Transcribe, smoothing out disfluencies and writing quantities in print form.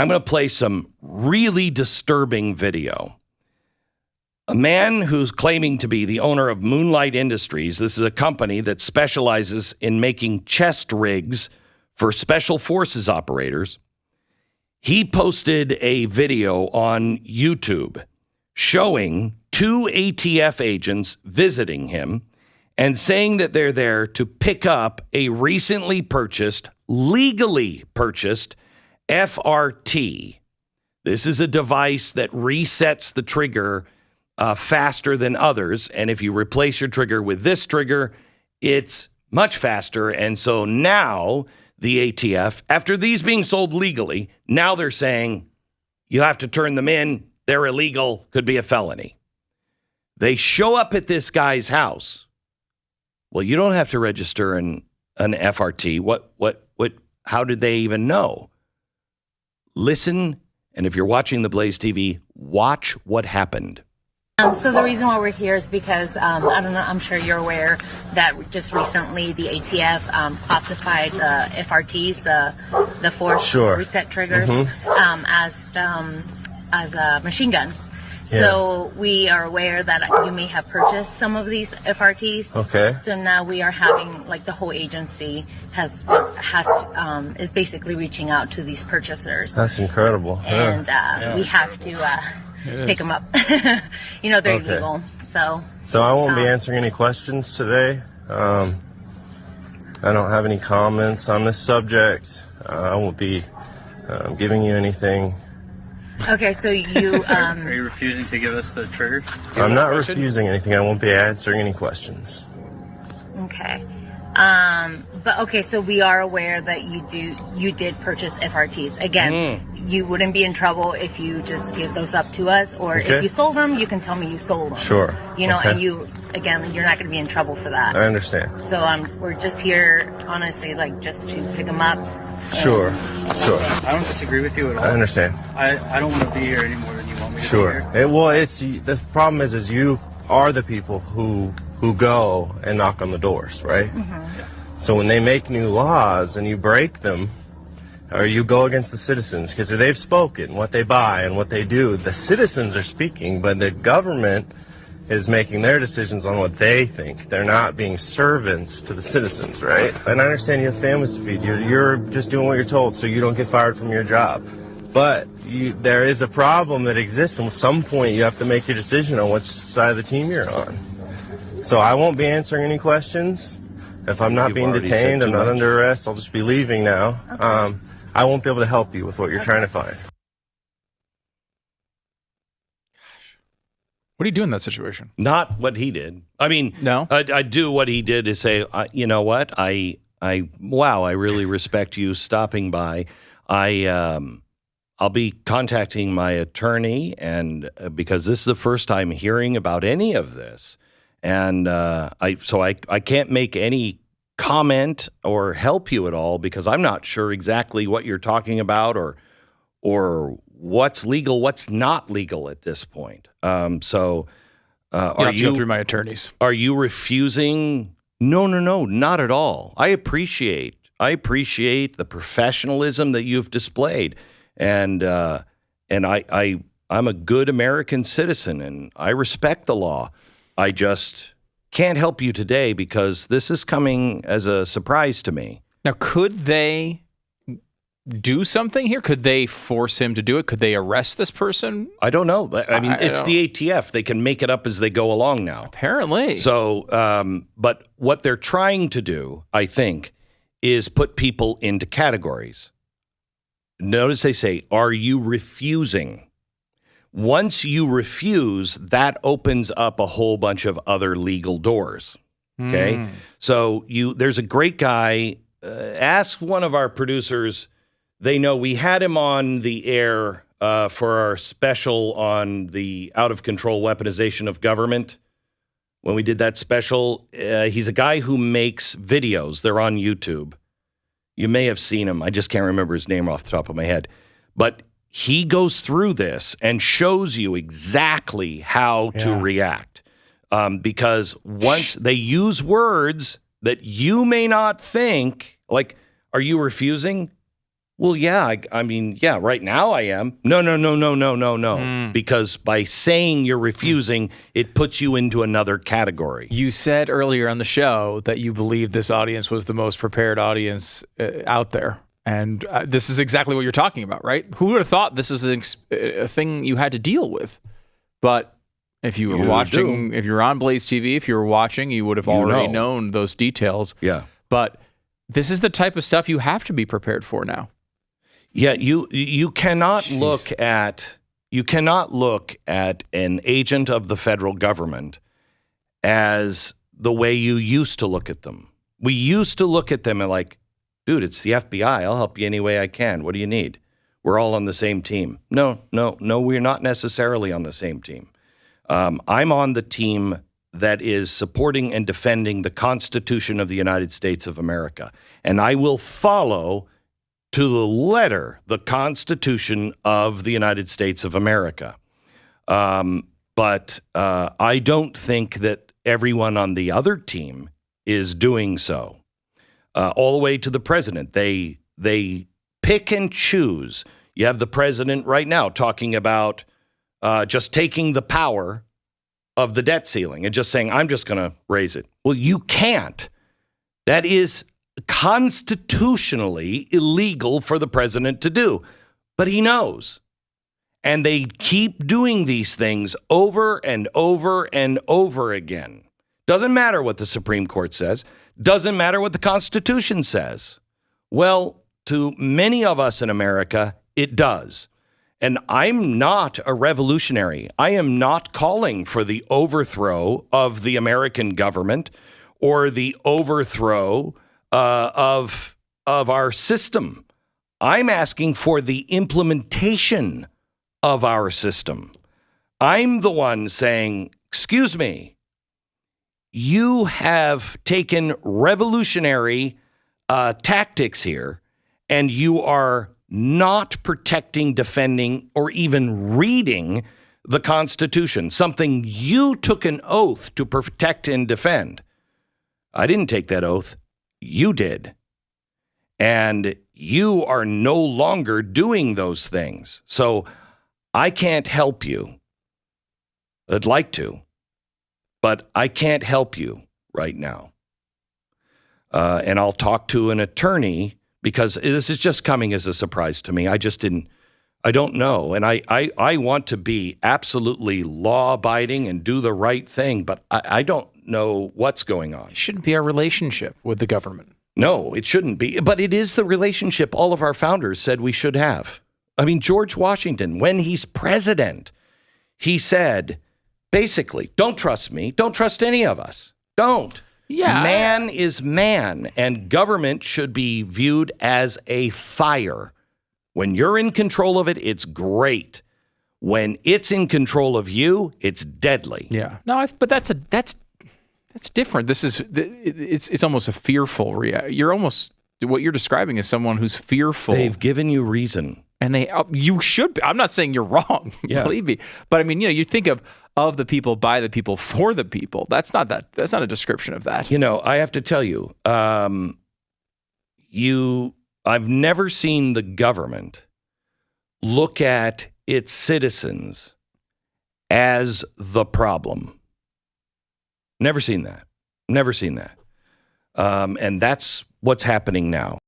I'm going to play some really disturbing video. A man who's claiming to be the owner of Moonlight Industries, this is a company that specializes in making chest rigs for special forces operators. He posted a video on YouTube showing 2 ATF agents visiting him and saying that they're there to pick up a recently purchased, legally purchased FRT. This is a device that resets the trigger faster than others. And if you replace your trigger with this trigger, it's much faster. And so now the ATF, after these being sold legally, now they're saying you have to turn them in. They're illegal, could be a felony. They show up at this guy's house. Well, you don't have to register an FRT. How did they even know? Listen, and if you're watching the Blaze TV, watch what happened. So the reason why we're here is because, I don't know, I'm sure you're aware that just recently the ATF classified the FRTs, the force reset triggers, as machine guns. Yeah. So we are aware that you may have purchased some of these FRTs. Okay. So now we are having, like, the whole agency is basically reaching out to these purchasers. That's incredible. And we have to pick them up. They're illegal. So I won't be answering any questions today. I don't have any comments on this subject. I won't be giving you anything. Okay, so you... Are you refusing to give us the trigger? I'm not refusing anything. I won't be answering any questions. Okay. So we are aware that you did purchase FRTs. Again, you wouldn't be in trouble if you just give those up to us, or if you sold them, you can tell me you sold them. Sure. And you're not going to be in trouble for that. I understand. So we're just here, honestly, like, just to pick them up. Sure. I don't disagree with you at all. I understand. I don't want to be here any more than you want me to be here. The problem is you are the people who go and knock on the doors, right? Mm-hmm. Yeah. So when they make new laws and you break them, or you go against the citizens, because they've spoken what they buy and what they do, the citizens are speaking, but the government is making their decisions on what they think. They're not being servants to the citizens, right? And I understand you have families to feed. You're just doing what you're told so you don't get fired from your job. But there is a problem that exists, and at some point you have to make your decision on which side of the team you're on. So I won't be answering any questions. If I'm not being detained, I'm not under arrest, I'll just be leaving now. Okay. I won't be able to help you with what you're trying to find. What do you do in that situation? Not what he did. I mean, no. I do what he did is say, you know what? I really respect you stopping by. I'll be contacting my attorney, and because this is the first time hearing about any of this, and I can't make any comment or help you at all because I'm not sure exactly what you're talking about or what's legal, what's not legal at this point. Are you have to go through my attorneys? Are you refusing? No, not at all. I appreciate the professionalism that you've displayed, and I'm a good American citizen, and I respect the law. I just can't help you today because this is coming as a surprise to me. Now, could they do something here? Could they force him to do it? Could they arrest this person? I don't know. I mean, it's the ATF. They can make it up as they go along now. Apparently. So, but what they're trying to do, I think, is put people into categories. Notice they say, are you refusing? Once you refuse, that opens up a whole bunch of other legal doors. Okay? So there's a great guy. Ask one of our producers. They know we had him on the air for our special on the out-of-control weaponization of government. When we did that special, he's a guy who makes videos. They're on YouTube. You may have seen him. I just can't remember his name off the top of my head. But he goes through this and shows you exactly how to react. Because once they use words that you may not think, like, are you refusing? Well, yeah, I mean, yeah, right now I am. No. Because by saying you're refusing, it puts you into another category. You said earlier on the show that you believed this audience was the most prepared audience out there. And this is exactly what you're talking about, right? Who would have thought this is a thing you had to deal with? But if you were watching, if you're on BlazeTV, if you were watching, you would have already known those details. Yeah. But this is the type of stuff you have to be prepared for now. Yeah, you cannot look at an agent of the federal government as the way you used to look at them. We used to look at them and like, dude, it's the FBI. I'll help you any way I can. What do you need? We're all on the same team. No, we're not necessarily on the same team. I'm on the team that is supporting and defending the Constitution of the United States of America, and I will follow to the letter the Constitution of the United States of America. But I don't think that everyone on the other team is doing so. All the way to the president. They pick and choose. You have the president right now talking about just taking the power of the debt ceiling and just saying, I'm just going to raise it. Well, you can't. That is constitutionally illegal for the president to do, but he knows. And they keep doing these things over and over and over again. Doesn't matter what the Supreme Court says. Doesn't matter what the Constitution says. Well, to many of us in America, it does. And I'm not a revolutionary. I am not calling for the overthrow of the American government or the overthrow of our system. I'm asking for the implementation of our system. I'm the one saying, excuse me, you have taken revolutionary tactics here, and you are not protecting, defending, or even reading the Constitution, something you took an oath to protect and defend. I didn't take that oath. You did. And you are no longer doing those things. So I can't help you. I'd like to, but I can't help you right now. And I'll talk to an attorney because this is just coming as a surprise to me. I don't know. And I want to be absolutely law-abiding and do the right thing, but I don't know what's going on. It shouldn't be our relationship with the government. No, it shouldn't be. But it is the relationship all of our founders said we should have. I mean, George Washington, when he's president, he said, basically, don't trust me. Don't trust any of us. Don't. Yeah. Man is man, and government should be viewed as a fire. When you're in control of it, it's great. When it's in control of you, it's deadly. Yeah. No, but that's different. It's almost a fearful reaction. What you're describing is someone who's fearful. They've given you reason. And you should be. I'm not saying you're wrong, believe me. But I mean, you think of the people, by the people, for the people. That's not a description of that. I have to tell you, I've never seen the government look at its citizens as the problem. Never seen that. And that's what's happening now.